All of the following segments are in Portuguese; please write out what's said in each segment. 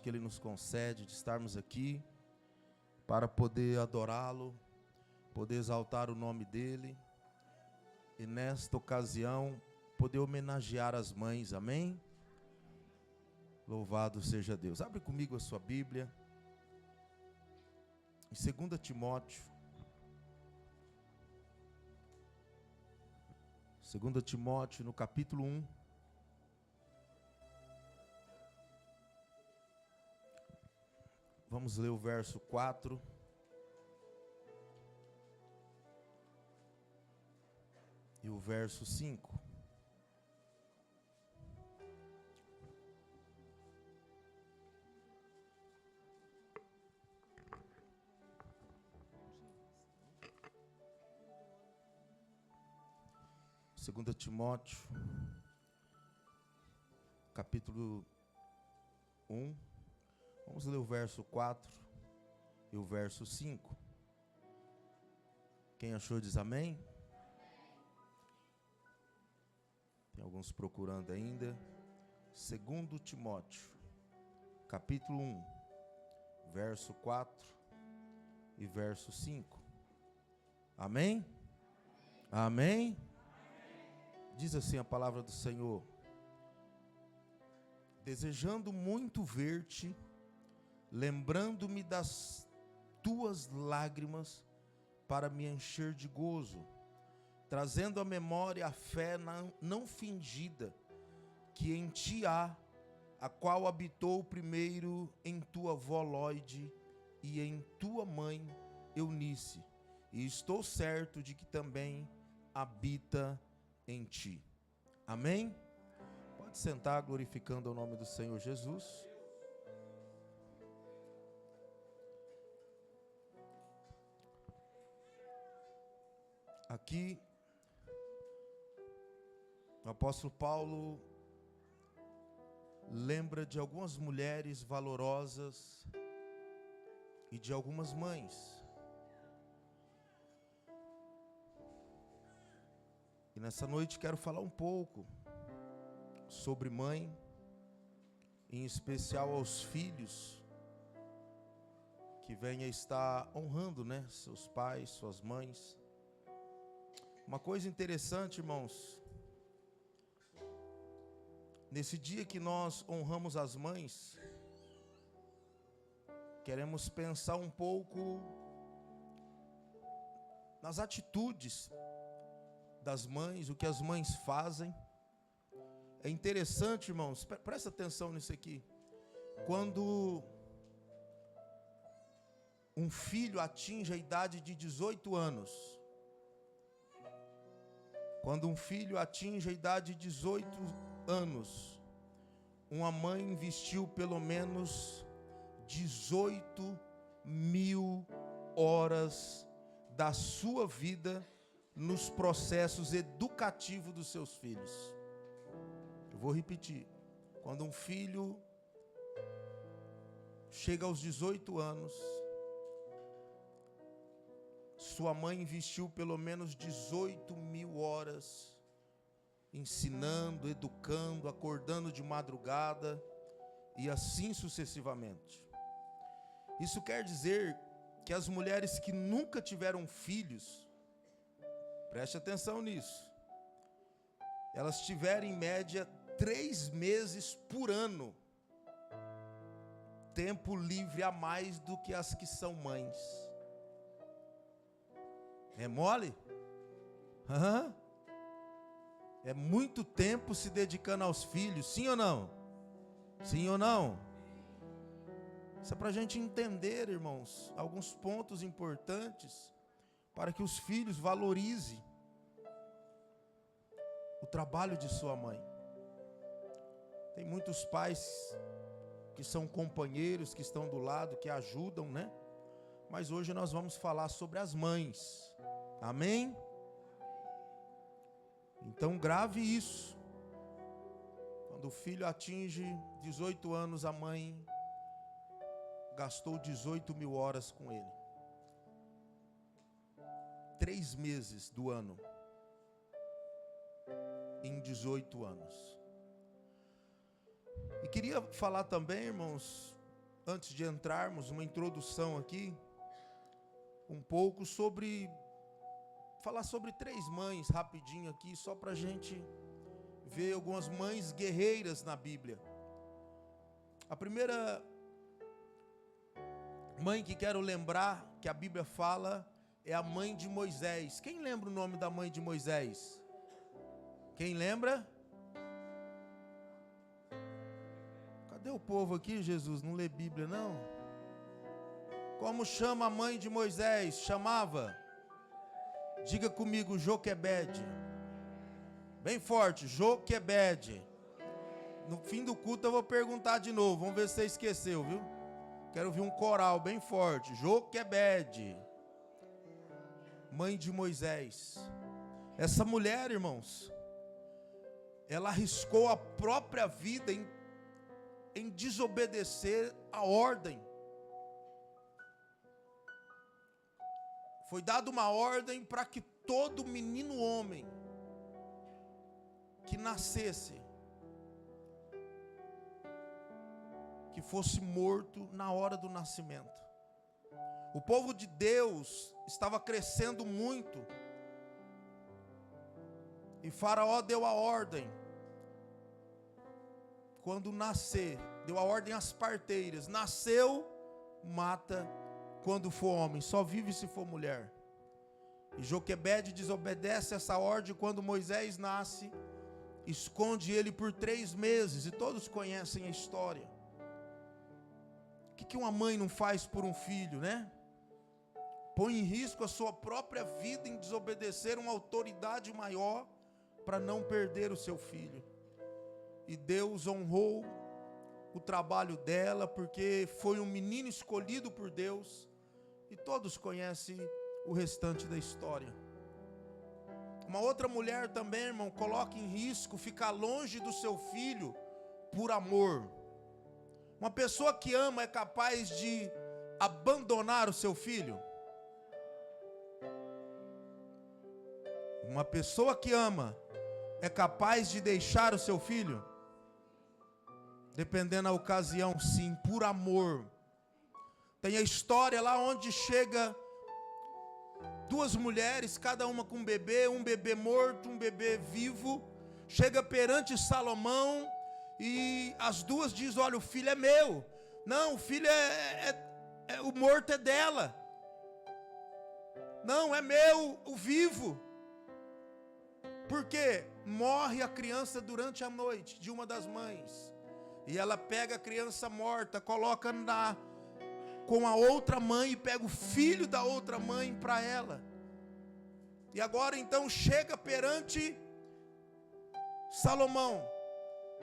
que Ele nos concede de estarmos aqui para poder adorá-lo, poder exaltar o nome dEle e nesta ocasião poder homenagear as mães, amém? Louvado seja Deus. Abre comigo a sua Bíblia, em 2 Timóteo, 2 Timóteo, no capítulo 1. Vamos ler o verso 4. E o verso 5. Segunda Timóteo, capítulo 1. Vamos ler o verso 4 e o verso 5. Quem achou diz amém? Tem alguns procurando ainda. 2 Timóteo, capítulo 1, verso 4 e verso 5. Amém? Amém? Diz assim a palavra do Senhor: desejando muito ver-te, lembrando-me das tuas lágrimas, para me encher de gozo, trazendo à memória a fé não fingida, que em ti há, a qual habitou primeiro em tua avó Lóide e em tua mãe Eunice, e estou certo de que também habita em ti. Amém? Pode sentar, glorificando o nome do Senhor Jesus. Aqui, o apóstolo Paulo lembra de algumas mulheres valorosas e de algumas mães. E nessa noite quero falar um pouco sobre mãe, em especial aos filhos que venham estar honrando, seus pais, suas mães. Uma coisa interessante, irmãos, nesse dia que nós honramos as mães, queremos pensar um pouco nas atitudes das mães, o que as mães fazem. É interessante, irmãos, presta atenção nisso aqui. Quando um filho atinge a idade de 18 anos, quando um filho atinge a idade de 18 anos, uma mãe investiu pelo menos 18.000 horas da sua vida nos processos educativos dos seus filhos. Eu vou repetir. Quando um filho chega aos 18 anos, sua mãe investiu pelo menos 18.000 horas ensinando, educando, acordando de madrugada e assim sucessivamente. Isso quer dizer que as mulheres que nunca tiveram filhos, preste atenção nisso, elas tiveram em média 3 meses por ano tempo livre a mais do que as que são mães. É mole? É muito tempo se dedicando aos filhos, sim ou não? Sim ou não? Isso é para a gente entender, irmãos, alguns pontos importantes para que os filhos valorizem o trabalho de sua mãe. Tem muitos pais que são companheiros, que estão do lado, que ajudam, Mas hoje nós vamos falar sobre as mães. Amém? Então grave isso. Quando o filho atinge 18 anos, a mãe gastou 18.000 horas com ele. 3 meses do ano. Em 18 anos. E queria falar também, irmãos, antes de entrarmos, uma introdução aqui, um pouco sobre, falar sobre 3 mães rapidinho aqui, só para a gente ver algumas mães guerreiras na Bíblia. A primeira mãe que quero lembrar, que a Bíblia fala, é a mãe de Moisés. Quem lembra o nome da mãe de Moisés? Quem lembra? Cadê o povo aqui, Jesus? Não lê Bíblia, não? Como chama a mãe de Moisés? Chamava? Diga comigo, Joquebede. Bem forte, Joquebede. No fim do culto eu vou perguntar de novo. Vamos ver se você esqueceu, viu? Quero ouvir um coral bem forte. Joquebede. Mãe de Moisés. Essa mulher, irmãos, ela arriscou a própria vida em desobedecer a ordem. Foi dada uma ordem para que todo menino homem que nascesse, que fosse morto na hora do nascimento. O povo de Deus estava crescendo muito, e Faraó deu a ordem, quando nascer, deu a ordem às parteiras: nasceu, mata quando for homem, só vive se for mulher. E Joquebede desobedece essa ordem. Quando Moisés nasce, esconde ele por 3 meses, e todos conhecem a história. O que uma mãe não faz por um filho, né? Põe em risco a sua própria vida em desobedecer uma autoridade maior para não perder o seu filho. E Deus honrou o trabalho dela, porque foi um menino escolhido por Deus, e todos conhecem o restante da história. Uma outra mulher também, irmão, coloca em risco ficar longe do seu filho por amor. Uma pessoa que ama é capaz de abandonar o seu filho? Uma pessoa que ama é capaz de deixar o seu filho? Dependendo da ocasião, sim, por amor. Tem a história lá onde chega 2 mulheres, cada uma com um bebê morto, um bebê vivo, chega perante Salomão, e as 2 dizem: olha, o filho é meu. Não, o filho o morto é dela. Não, é meu, o vivo. Porque morre a criança durante a noite de uma das mães, e ela pega a criança morta, coloca com a outra mãe, e pega o filho da outra mãe para ela. E agora então chega perante Salomão,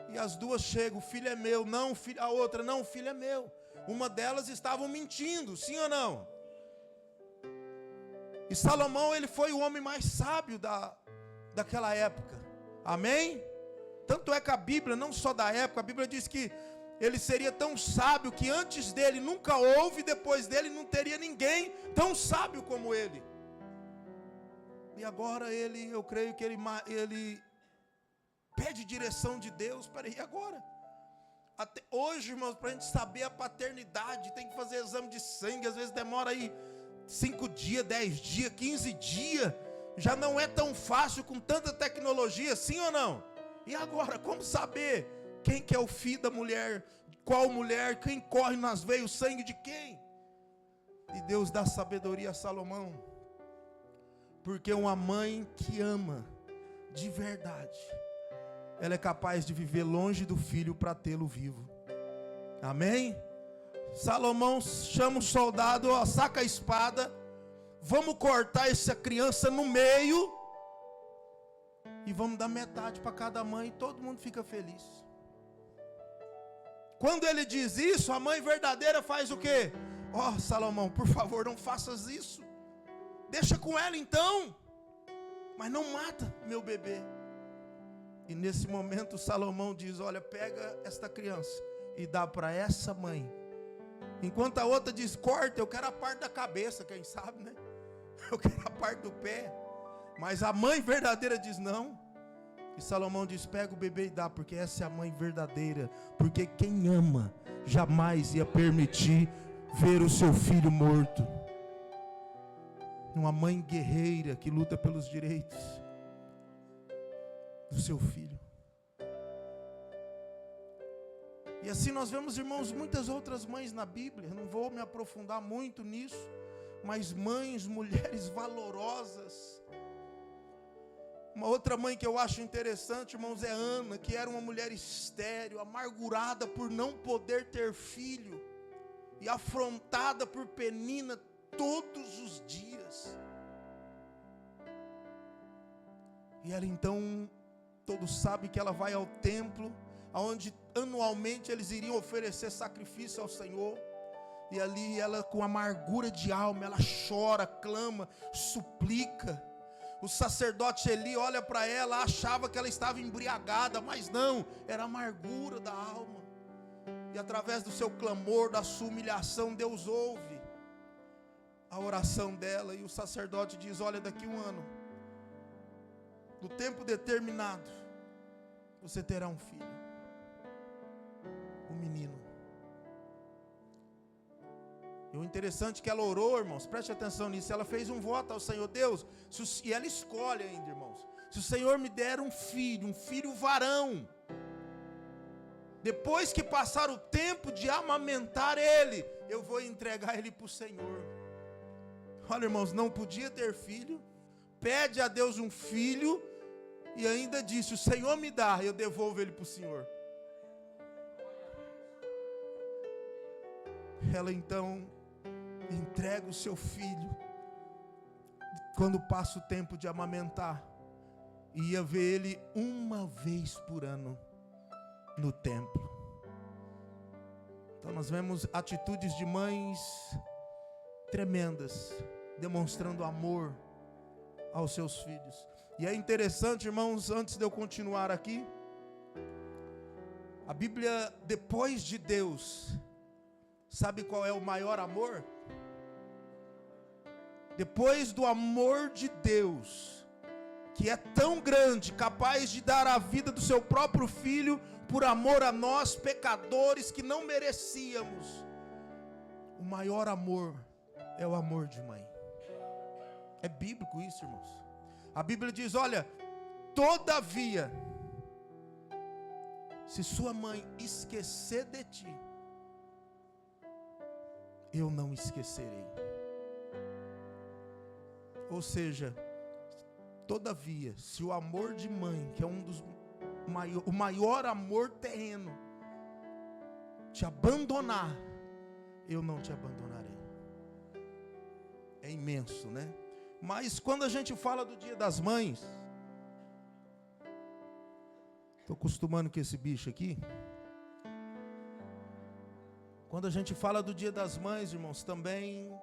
e as 2 chegam: o filho é meu. Não, a outra: não, o filho é meu. Uma delas estavam mentindo, sim ou não? E Salomão, ele foi o homem mais sábio daquela época. Amém? Tanto é que a Bíblia, não só da época, a Bíblia diz que ele seria tão sábio que antes dele nunca houve, depois dele não teria ninguém tão sábio como ele. E agora eu creio que ele pede direção de Deus. Peraí, agora? Até hoje, irmãos, para a gente saber a paternidade, tem que fazer exame de sangue, às vezes demora aí 5 dias, 10 dias, 15 dias, já não é tão fácil com tanta tecnologia, sim ou não? E agora, como saber quem que é o filho da mulher, qual mulher, quem corre nas veias, o sangue de quem? E Deus dá sabedoria a Salomão, porque uma mãe que ama de verdade, ela é capaz de viver longe do filho para tê-lo vivo. Amém? Salomão chama um soldado: ó, saca a espada, vamos cortar essa criança no meio, e vamos dar metade para cada mãe, e todo mundo fica feliz. Quando ele diz isso, a mãe verdadeira faz o quê? Ó, Salomão, por favor, não faças isso, deixa com ela então, mas não mata meu bebê. E nesse momento Salomão diz: olha, pega esta criança e dá para essa mãe. Enquanto a outra diz: corta, eu quero a parte da cabeça, quem sabe, né? Eu quero a parte do pé. Mas a mãe verdadeira diz: não, E Salomão diz: pega o bebê e dá, porque essa é a mãe verdadeira. Porque quem ama jamais ia permitir ver o seu filho morto. Uma mãe guerreira que luta pelos direitos do seu filho. E assim nós vemos, irmãos, muitas outras mães na Bíblia. Eu não vou me aprofundar muito nisso, mas mães, mulheres valorosas. Uma outra mãe que eu acho interessante, irmãos, é Ana, que era uma mulher estéril, amargurada por não poder ter filho, e afrontada por Penina todos os dias. E ela então, todos sabem que ela vai ao templo, onde anualmente eles iriam oferecer sacrifício ao Senhor. E ali ela, com amargura de alma, ela chora, clama, suplica. O sacerdote Eli olha para ela, achava que ela estava embriagada, mas não, era a amargura da alma. E através do seu clamor, da sua humilhação, Deus ouve a oração dela. E o sacerdote diz: olha, daqui 1 ano, no tempo determinado, você terá um filho, um menino. E o interessante é que ela orou, irmãos, preste atenção nisso, ela fez um voto ao Senhor: Deus, e ela escolhe ainda, irmãos, se o Senhor me der um filho varão, depois que passar o tempo de amamentar ele, eu vou entregar ele para o Senhor. Olha, irmãos, não podia ter filho, pede a Deus um filho, e ainda disse: o Senhor me dá, eu devolvo ele para o Senhor. Ela então entrega o seu filho, quando passa o tempo de amamentar, e ia ver ele 1 vez por ano no templo. Então nós vemos atitudes de mães tremendas, demonstrando amor aos seus filhos. E é interessante, irmãos, antes de eu continuar aqui, a Bíblia, depois de Deus, sabe qual é o maior amor? Depois do amor de Deus, que é tão grande, capaz de dar a vida do seu próprio filho, por amor a nós, pecadores, que não merecíamos, o maior amor é o amor de mãe. É bíblico isso, irmãos. A Bíblia diz: olha, todavia, se sua mãe esquecer de ti, eu não esquecerei. Ou seja, todavia, se o amor de mãe, que é o maior amor terreno, te abandonar, eu não te abandonarei. É imenso, né? Mas quando a gente fala do Dia das Mães, estou acostumando com esse bicho aqui. Quando a gente fala do Dia das Mães, irmãos, também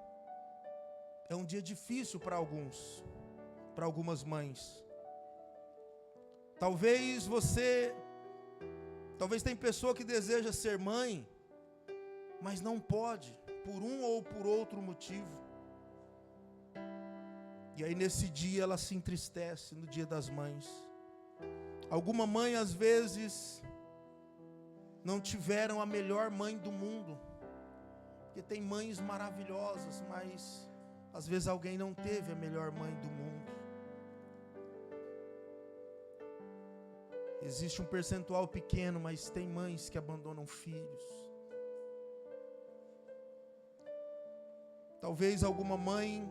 é um dia difícil para algumas mães. Talvez tem pessoa que deseja ser mãe, mas não pode, por um ou por outro motivo. E aí nesse dia ela se entristece, no Dia das Mães. Alguma mãe às vezes não tiveram a melhor mãe do mundo, porque tem mães maravilhosas, mas às vezes alguém não teve a melhor mãe do mundo. Existe um percentual pequeno, mas tem mães que abandonam filhos. Talvez alguma mãe,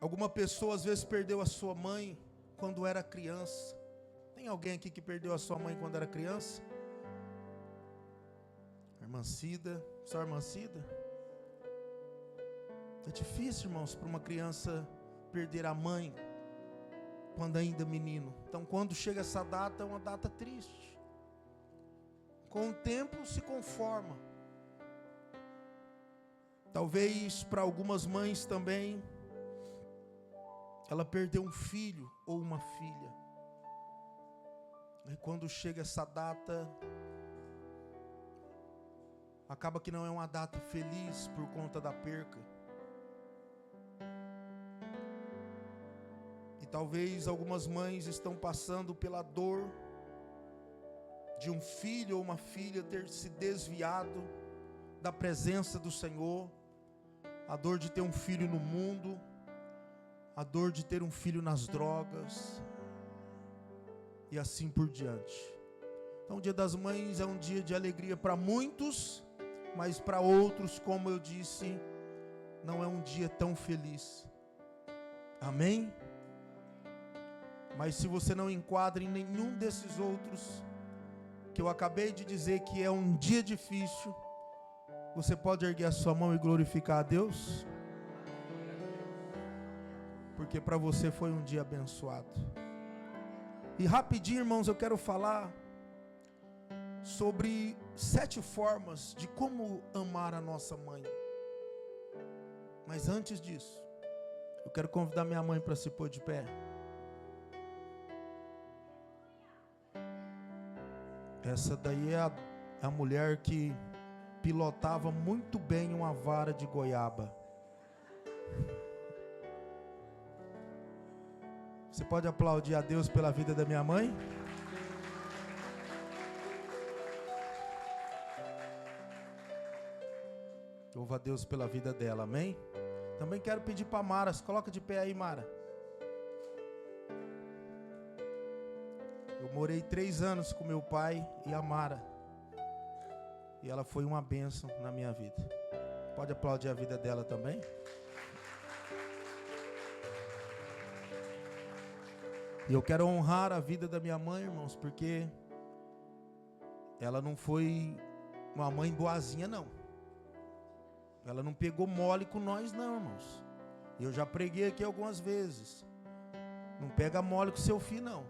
alguma pessoa às vezes perdeu a sua mãe quando era criança. Tem alguém aqui que perdeu a sua mãe quando era criança? Irmã Cida, só irmã Cida? É difícil, irmãos, para uma criança perder a mãe quando ainda menino. Então quando chega essa data, é uma data triste. Com o tempo se conforma. Talvez para algumas mães também, ela perdeu um filho ou uma filha. E quando chega essa data, acaba que não é uma data feliz por conta da perca. talvez algumas mães estão passando pela dor de um filho ou uma filha ter se desviado da presença do Senhor, a dor de ter um filho no mundo, a dor de ter um filho nas drogas, e assim por diante. Então o Dia das Mães é um dia de alegria para muitos, mas para outros, como eu disse, não é um dia tão feliz. Amém? Mas se você não enquadra em nenhum desses outros, que eu acabei de dizer que é um dia difícil, você pode erguer a sua mão e glorificar a Deus? Porque para você foi um dia abençoado. E rapidinho, irmãos, eu quero falar sobre 7 formas de como amar a nossa mãe. Mas antes disso, eu quero convidar minha mãe para se pôr de pé. Essa daí é a mulher que pilotava muito bem uma vara de goiaba. Você pode aplaudir a Deus pela vida da minha mãe? Louva a Deus pela vida dela, amém? Também quero pedir para Mara, se coloca de pé aí, Mara. Eu morei 3 anos com meu pai e a Mara, e ela foi uma bênção na minha vida. Pode aplaudir a vida dela também? E eu quero honrar a vida da minha mãe, irmãos, porque ela não foi uma mãe boazinha, não. Ela não pegou mole com nós, não, irmãos. Eu já preguei aqui algumas vezes. Não pega mole com seu filho, não.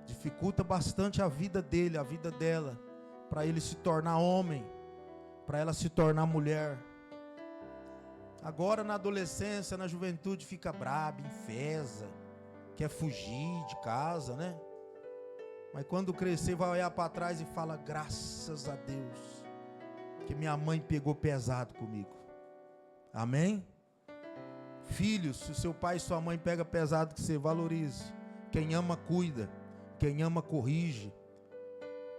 Dificulta bastante a vida dele, a vida dela, para ele se tornar homem, para ela se tornar mulher. Agora na adolescência, na juventude, fica braba, enfesa, quer fugir de casa, né? Mas quando crescer vai olhar para trás e fala: graças a Deus que minha mãe pegou pesado comigo. Amém? Filhos, se o seu pai e sua mãe pegam pesado com você, valorize. Quem ama cuida, quem ama corrige,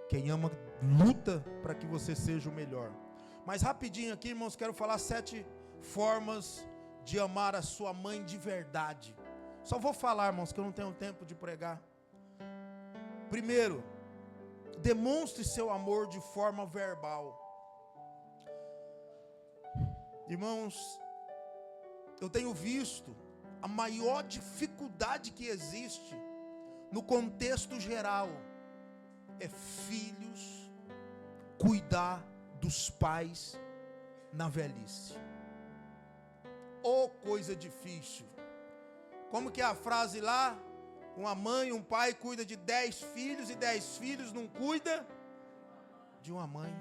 quem ama luta para que você seja o melhor. Mas rapidinho aqui, irmãos, quero falar 7 formas de amar a sua mãe de verdade. Só vou falar, irmãos, que eu não tenho tempo de pregar. Primeiro, demonstre seu amor de forma verbal. Irmãos, eu tenho visto a maior dificuldade que existe no contexto geral é filhos cuidar dos pais na velhice. Oh, coisa difícil. Como que é a frase lá? Uma mãe, um pai cuida de 10 filhos e 10 filhos não cuida de uma mãe.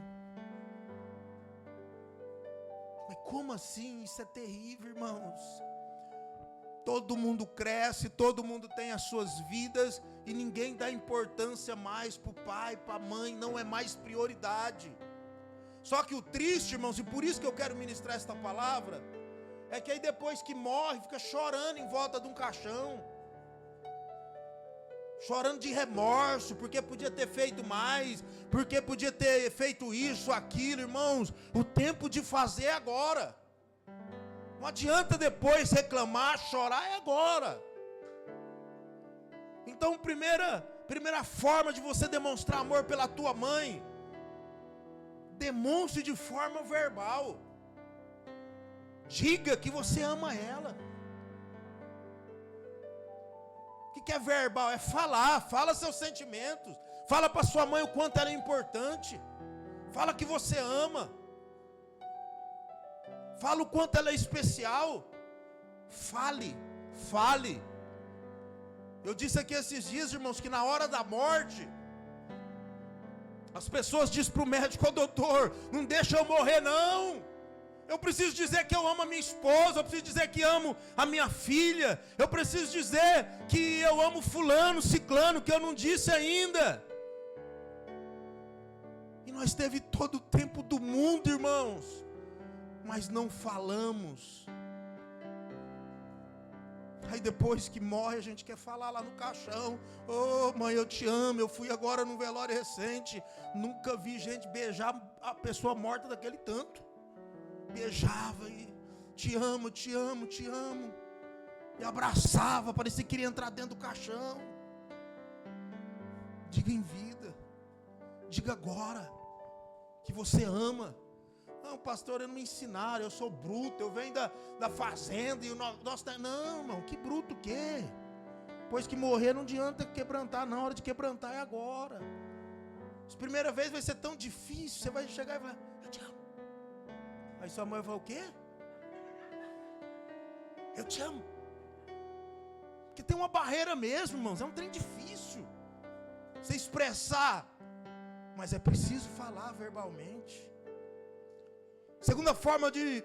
Mas como assim? Isso é terrível, irmãos. Todo mundo cresce, todo mundo tem as suas vidas e ninguém dá importância mais para o pai, para a mãe, não é mais prioridade. Só que o triste, irmãos, e por isso que eu quero ministrar esta palavra, é que aí depois que morre, fica chorando em volta de um caixão, chorando de remorso, porque podia ter feito mais, porque podia ter feito isso, aquilo. Irmãos, o tempo de fazer é agora. Não adianta depois reclamar, chorar, é agora. Então, primeira forma de você demonstrar amor pela tua mãe, demonstre de forma verbal. Diga que você ama ela. O que é verbal? É falar, fala seus sentimentos. Fala para sua mãe o quanto ela é importante. Fala que você ama. Fala o quanto ela é especial. Fale. Eu disse aqui esses dias, irmãos, que na hora da morte, as pessoas dizem para o médico: ô doutor, não deixa eu morrer não. Eu preciso dizer que eu amo a minha esposa, eu preciso dizer que amo a minha filha, eu preciso dizer que eu amo fulano, ciclano, que eu não disse ainda. E nós teve todo o tempo do mundo, irmãos, mas não falamos. Aí depois que morre a gente quer falar lá no caixão: ô mãe, eu te amo, eu fui agora num velório recente, nunca vi gente beijar a pessoa morta daquele tanto. Beijava e te amo, te amo, te amo. E abraçava, parecia que queria entrar dentro do caixão. Diga em vida, diga agora que você ama. Não, pastor, eu não me ensinaram, eu sou bruto, eu venho da fazenda e o nosso... Não, irmão, que bruto o quê? Pois que morrer não adianta quebrantar, não, a hora de quebrantar é agora. As primeiras vezes vai ser tão difícil, você vai chegar e falar: eu te amo. Aí sua mãe vai falar: o quê? Eu te amo. Porque tem uma barreira mesmo, irmãos, é um trem difícil você expressar, mas é preciso falar verbalmente. Segunda forma de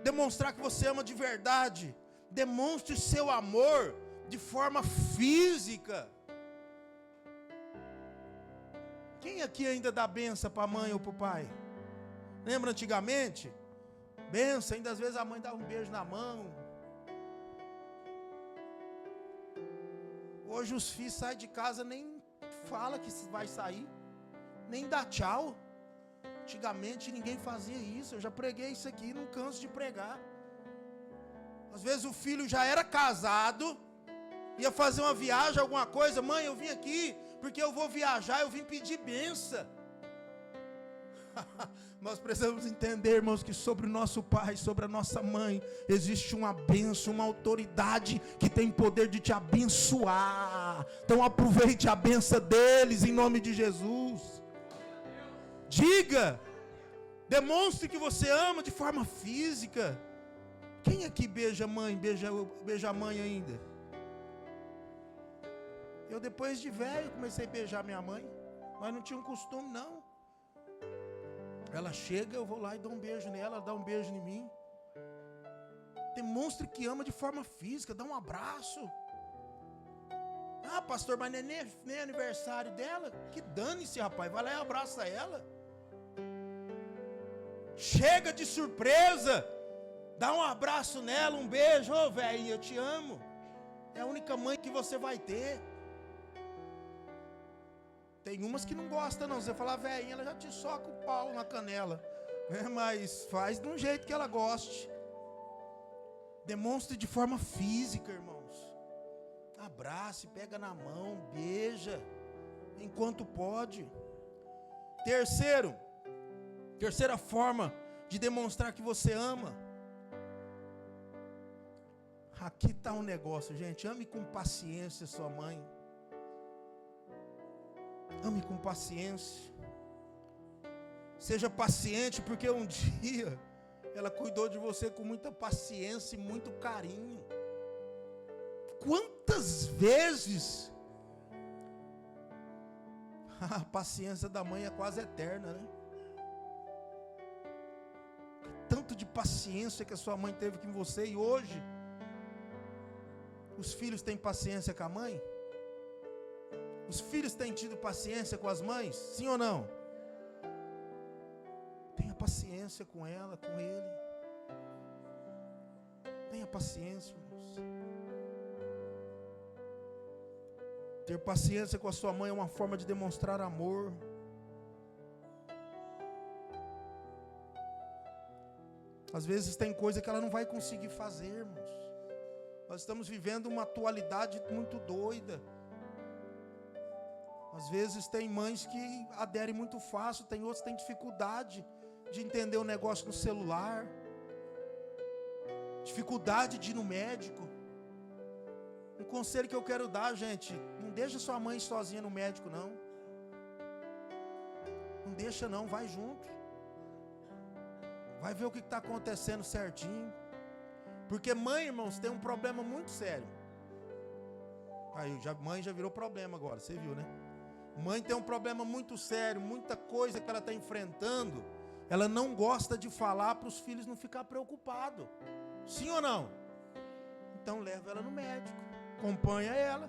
demonstrar que você ama de verdade: demonstre o seu amor de forma física. Quem aqui ainda dá benção para a mãe ou para o pai? Lembra antigamente? Benção, ainda às vezes a mãe dava um beijo na mão. Hoje os filhos saem de casa, nem fala que vai sair, nem dá tchau. Antigamente ninguém fazia isso. Eu já preguei isso aqui, não canso de pregar. Às vezes o filho já era casado, ia fazer uma viagem, alguma coisa: mãe, eu vim aqui porque eu vou viajar, eu vim pedir bênção. Nós precisamos entender, irmãos, que sobre o nosso pai, sobre a nossa mãe, existe uma bênção, uma autoridade que tem poder de te abençoar. Então aproveite a bênção deles em nome de Jesus. Diga, demonstre que você ama de forma física. Quem aqui beija a mãe, beija a mãe ainda? Eu depois de velho comecei a beijar minha mãe, mas não tinha um costume não. Ela chega, eu vou lá e dou um beijo nela, ela dá um beijo em mim. Demonstre que ama de forma física, dá um abraço. Ah, pastor, mas nem aniversário dela? Que dane-se, rapaz, vai lá e abraça ela. Chega de surpresa, dá um abraço nela, um beijo: ô velho, eu te amo. É a única mãe que você vai ter. Tem umas que não gostam não, você fala velhinha, ela já te soca o pau na canela, mas faz de um jeito que ela goste. Demonstre de forma física, irmãos. Abrace, pega na mão, beija, enquanto pode. Terceira forma de demonstrar que você ama. Aqui está um negócio, gente. Ame com paciência sua mãe. Ame com paciência. Seja paciente, porque um dia ela cuidou de você com muita paciência e muito carinho. Quantas vezes a paciência da mãe é quase eterna, né? Tanto de paciência que a sua mãe teve com você, e hoje os filhos têm paciência com a mãe? Os filhos têm tido paciência com as mães? Sim ou não? Tenha paciência com ela, com ele. Tenha paciência, irmãos. Ter paciência com a sua mãe é uma forma de demonstrar amor. Às vezes tem coisa que ela não vai conseguir fazer, irmãos. Nós estamos vivendo uma atualidade muito doida. Às vezes tem mães que aderem muito fácil, tem outras que têm dificuldade de entender o negócio no celular, dificuldade de ir no médico. Um conselho que eu quero dar, gente: não deixa sua mãe sozinha no médico, não. Não deixa não, vai junto. Vai ver o que está acontecendo certinho. Porque mãe, irmãos, tem um problema muito sério. Aí, mãe já virou problema agora, você viu, né? Mãe tem um problema muito sério, muita coisa que ela está enfrentando. Ela não gosta de falar para os filhos não ficar preocupados. Sim ou não? Então leva ela no médico, acompanha ela,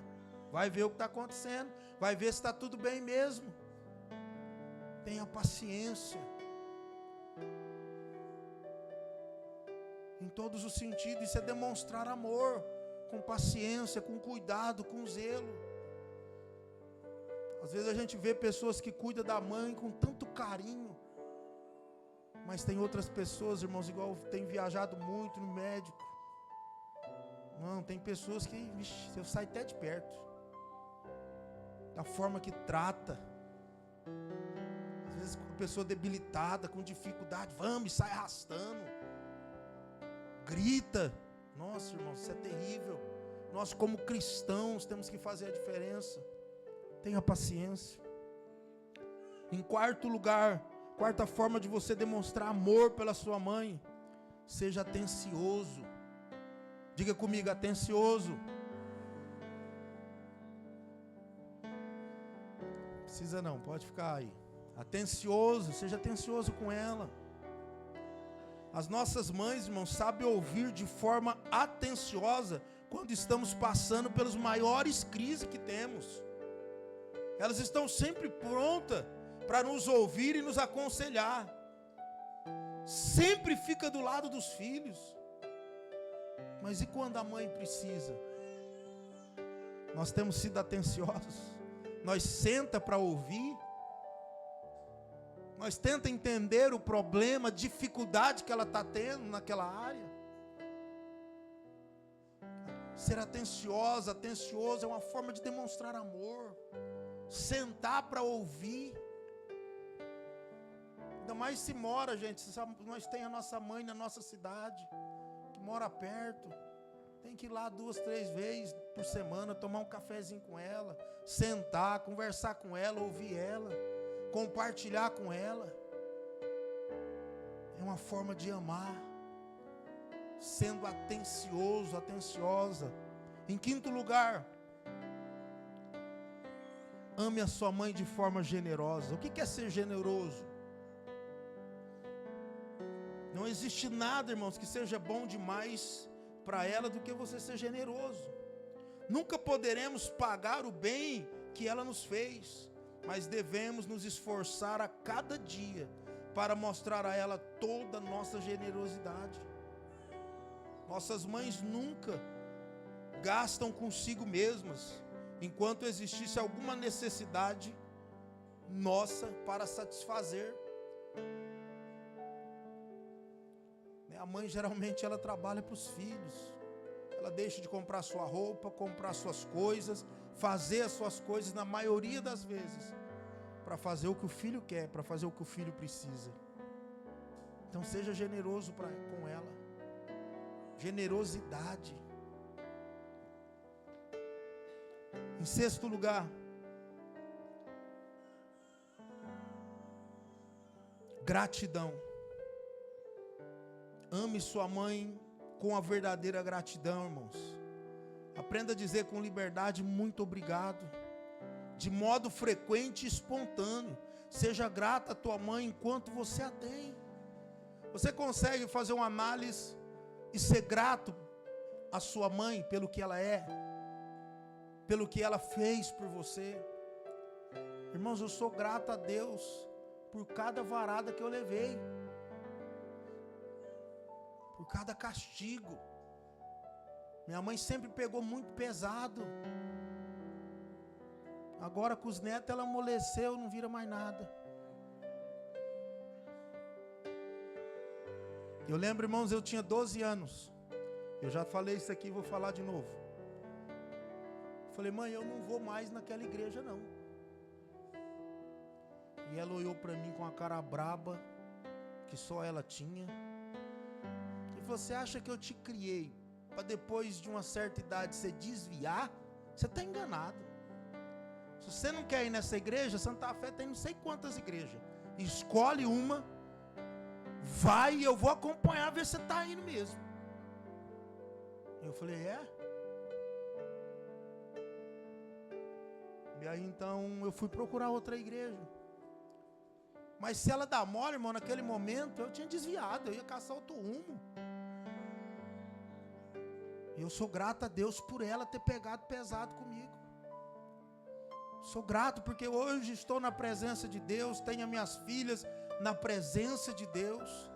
vai ver o que está acontecendo, vai ver se está tudo bem mesmo. Tenha paciência. Em todos os sentidos, isso é demonstrar amor. com paciência, com cuidado, com zelo. Às vezes a gente vê pessoas que cuidam da mãe com tanto carinho, mas tem outras pessoas, irmãos, igual tem viajado muito no médico. Não, tem pessoas que, vixe, eu saio até de perto. Da forma que trata. Às vezes a pessoa debilitada, com dificuldade, vamos, sai arrastando. Grita. Nossa, irmãos, isso é terrível. Nós como cristãos temos que fazer a diferença. Tenha paciência. Em quarto lugar, quarta forma de você demonstrar amor pela sua mãe, seja atencioso. Diga comigo, atencioso. Precisa não, pode ficar aí. Atencioso, seja atencioso com ela. As nossas mães, irmãos, sabem ouvir de forma atenciosa quando estamos passando pelas maiores crises que temos. Elas estão sempre prontas para nos ouvir e nos aconselhar. Sempre fica do lado dos filhos. Mas e quando a mãe precisa? Nós temos sido atenciosos. Nós senta para ouvir. Nós tenta entender o problema, a dificuldade que ela está tendo naquela área. Ser atencioso é uma forma de demonstrar amor. Sentar para ouvir. Ainda mais se mora, gente, nós temos a nossa mãe na nossa cidade, que mora perto. Tem que ir lá 2, 3 vezes por semana, tomar um cafezinho com ela, sentar, conversar com ela, ouvir ela, compartilhar com ela. É uma forma de amar, sendo atencioso, atenciosa. Em quinto lugar, ame a sua mãe de forma generosa. O que é ser generoso? Não existe nada, irmãos, que seja bom demais para ela do que você ser generoso. Nunca poderemos pagar o bem que ela nos fez, mas devemos nos esforçar a cada dia para mostrar a ela toda a nossa generosidade. Nossas mães nunca gastam consigo mesmas, enquanto existisse alguma necessidade nossa para satisfazer. A mãe geralmente ela trabalha para os filhos. Ela deixa de comprar sua roupa, comprar suas coisas, fazer as suas coisas na maioria das vezes, para fazer o que o filho quer, para fazer o que o filho precisa. Então seja generoso com ela. Generosidade. Em sexto lugar, gratidão. Ame sua mãe com a verdadeira gratidão, irmãos. Aprenda a dizer com liberdade muito obrigado, de modo frequente e espontâneo. Seja grata à tua mãe enquanto você a tem. Você consegue fazer uma análise e ser grato à sua mãe pelo que ela é, pelo que ela fez por você? Irmãos, eu sou grato a Deus por cada varada que eu levei, por cada castigo. Minha mãe sempre pegou muito pesado. Agora com os netos ela amoleceu, não vira mais nada. Eu lembro, irmãos, eu tinha 12 anos. Eu já falei isso aqui, vou falar de novo. Falei, mãe, eu não vou mais naquela igreja não. E ela olhou para mim com a cara braba, que só ela tinha. Você acha que eu te criei para depois de uma certa idade você desviar? Você está enganado. Se você não quer ir nessa igreja, Santa Fé tem não sei quantas igrejas. Escolhe uma, vai e eu vou acompanhar, ver se você está indo mesmo. Eu falei, é? E aí então eu fui procurar outra igreja. Mas se ela dá mole, irmão, naquele momento eu tinha desviado, eu ia caçar outro rumo. Eu sou grato a Deus por ela ter pegado pesado comigo. Sou grato porque hoje estou na presença de Deus, tenho as minhas filhas na presença de Deus.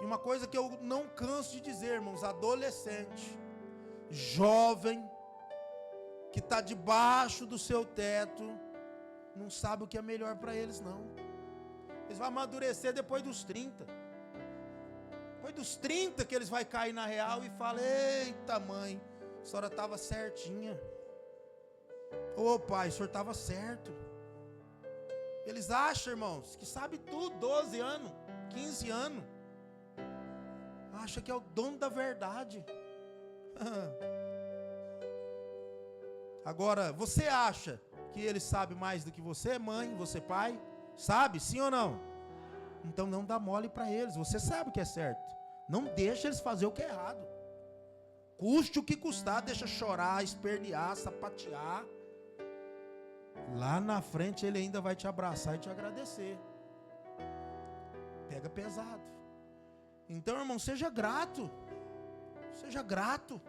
E uma coisa que eu não canso de dizer, irmãos, adolescente, jovem, que está debaixo do seu teto, não sabe o que é melhor para eles, não. Eles vão amadurecer depois dos 30. Depois dos 30 que eles vão cair na real e falar: eita mãe, a senhora estava certinha. Ô pai, o senhor estava certo. Eles acham, irmãos, que sabe tudo, 12 anos, 15 anos. Acha que é o dono da verdade. Agora, você acha que ele sabe mais do que você, mãe, você, pai? Sabe, sim ou não? Então não dá mole para eles, você sabe o que é certo. Não deixa eles fazer o que é errado. Custe o que custar, deixa chorar, espernear, sapatear. Lá na frente ele ainda vai te abraçar e te agradecer. Pega pesado. Então, irmão, seja grato. Seja grato.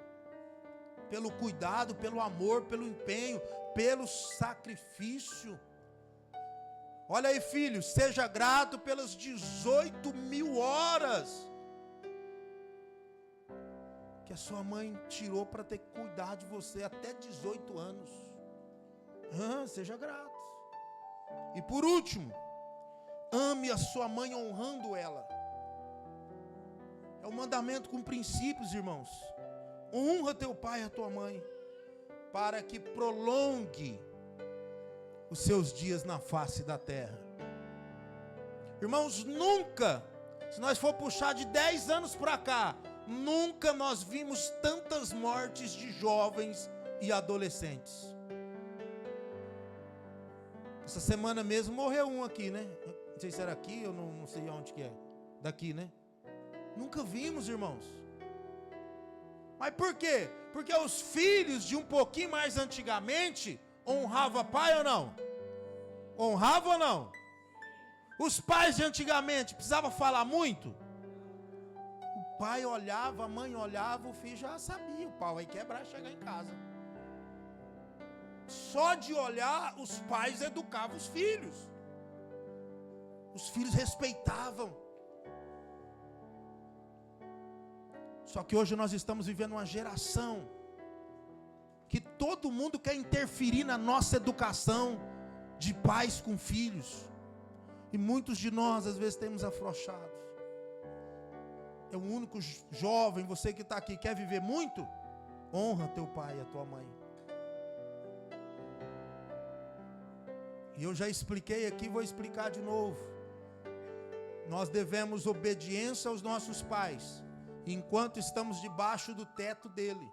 Pelo cuidado, pelo amor, pelo empenho, pelo sacrifício. Olha aí, filho, seja grato pelas 18.000 horas que a sua mãe tirou para ter que cuidar de você até 18 anos. Seja grato. E por último, ame a sua mãe honrando ela. É um mandamento com princípios, irmãos. Honra teu pai e a tua mãe, para que prolongue os seus dias na face da terra. Irmãos, nunca, se nós for puxar de 10 anos para cá, nunca nós vimos tantas mortes de jovens e adolescentes. Essa semana mesmo morreu um aqui, né? Não sei se era aqui, eu não sei onde que é. Daqui, né? Nunca vimos, irmãos. Mas por quê? Porque os filhos de um pouquinho mais antigamente honravam pai ou não? Honravam ou não? Os pais de antigamente precisavam falar muito? O pai olhava, a mãe olhava, o filho já sabia, o pau vai quebrar e chegar em casa. Só de olhar, os pais educavam os filhos. Os filhos respeitavam. Só que hoje nós estamos vivendo uma geração que todo mundo quer interferir na nossa educação de pais com filhos. E muitos de nós às vezes temos afrouxado. É o único jovem, você que está aqui, quer viver muito? Honra teu pai e a tua mãe. E eu já expliquei aqui, vou explicar de novo. Nós devemos obediência aos nossos pais, enquanto estamos debaixo do teto dele.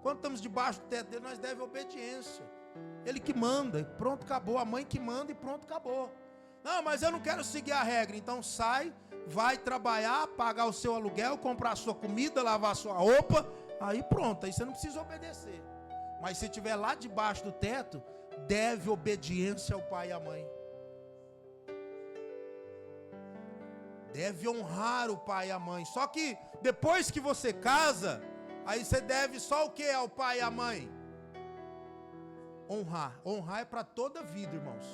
Quando estamos debaixo do teto dele, nós devemos obediência. Ele que manda, pronto, acabou. A mãe que manda e pronto, acabou. Não, mas eu não quero seguir a regra. Então sai, vai trabalhar, pagar o seu aluguel, comprar a sua comida, lavar a sua roupa. Aí pronto, aí você não precisa obedecer. Mas se estiver lá debaixo do teto, deve obediência ao pai e à mãe. Deve honrar o pai e a mãe. Só que depois que você casa, aí você deve só o que ao pai e à mãe? Honrar. Honrar é para toda a vida, irmãos.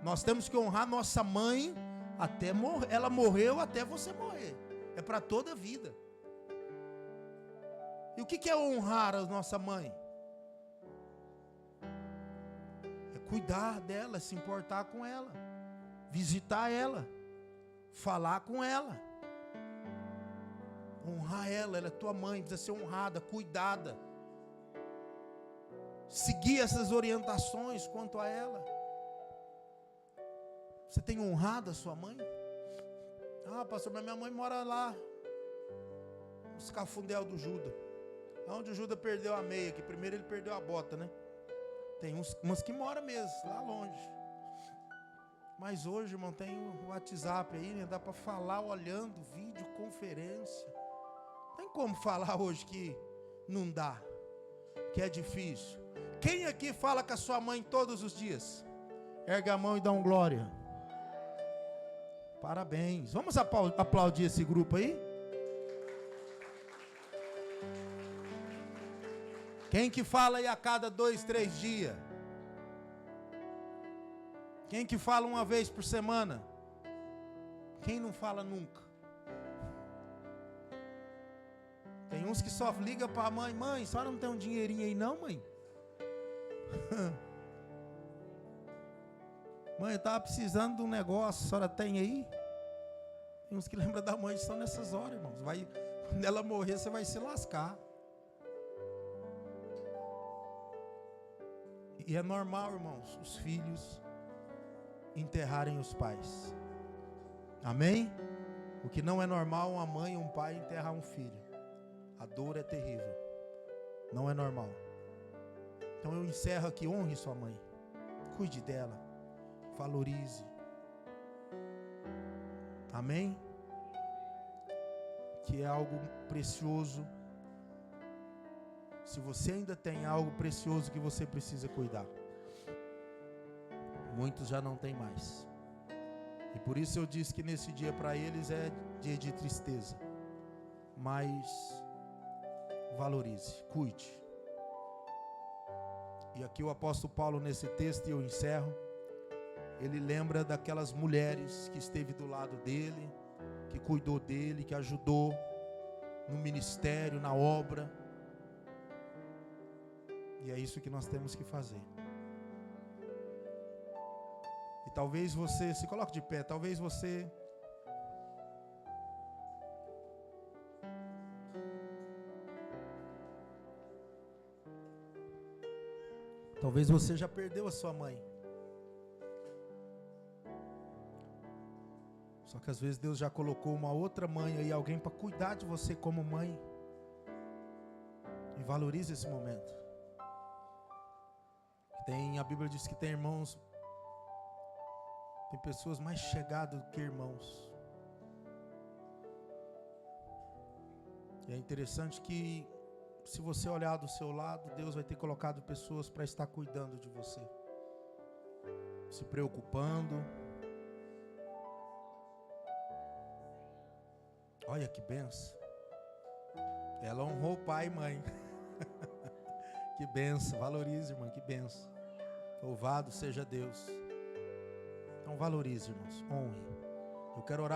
Nós temos que honrar nossa mãe até morrer. Ela morreu até você morrer. É para toda a vida. E o que é honrar a nossa mãe? É cuidar dela, se importar com ela, visitar ela, falar com ela. Honrar ela, ela é tua mãe, precisa ser honrada, cuidada. Seguir essas orientações quanto a ela. Você tem honrado a sua mãe? Ah, pastor, mas minha mãe mora lá, nos Cafundel do Judas. Onde o Judas perdeu a meia, que primeiro ele perdeu a bota, né? Tem uns que moram mesmo, lá longe. Mas hoje, irmão, tem o WhatsApp aí, né? Dá para falar olhando, videoconferência. Tem como falar hoje que não dá, que é difícil. Quem aqui fala com a sua mãe todos os dias? Erga a mão e dá um glória. Parabéns. Vamos aplaudir esse grupo aí? Quem que fala aí a cada 2, 3 dias? Quem que fala uma vez por semana? Quem não fala nunca? Tem uns que só ligam para a mãe: mãe, a senhora não tem um dinheirinho aí não, mãe? Mãe, eu estava precisando de um negócio, a senhora tem aí? Tem uns que lembram da mãe só nessas horas, irmãos. Quando ela morrer, você vai se lascar. E é normal, irmãos, os filhos enterrarem os pais. Amém? O que não é normal, uma mãe e um pai enterrar um filho. A dor é terrível. Não é normal. Então eu encerro aqui: honre sua mãe. Cuide dela. Valorize. Amém? Que é algo precioso. Se você ainda tem algo precioso que você precisa cuidar, muitos já não tem mais. E por isso eu disse que nesse dia para eles é dia de tristeza. Mas valorize, cuide. E aqui o apóstolo Paulo, nesse texto, e eu encerro, ele lembra daquelas mulheres que esteve do lado dele, que cuidou dele, que ajudou no ministério, na obra. E é isso que nós temos que fazer. E talvez você, se coloque de pé, talvez você já perdeu a sua mãe. Só que às vezes Deus já colocou uma outra mãe aí, alguém para cuidar de você como mãe. E valorize esse momento. A Bíblia diz que tem irmãos, tem pessoas mais chegadas do que irmãos. E é interessante que, se você olhar do seu lado, Deus vai ter colocado pessoas para estar cuidando de você, se preocupando. Olha que benção. Ela honrou pai e mãe. Que benção. Valorize, irmã, que benção. Louvado seja Deus. Então valorize, irmãos. Honre. Eu quero orar.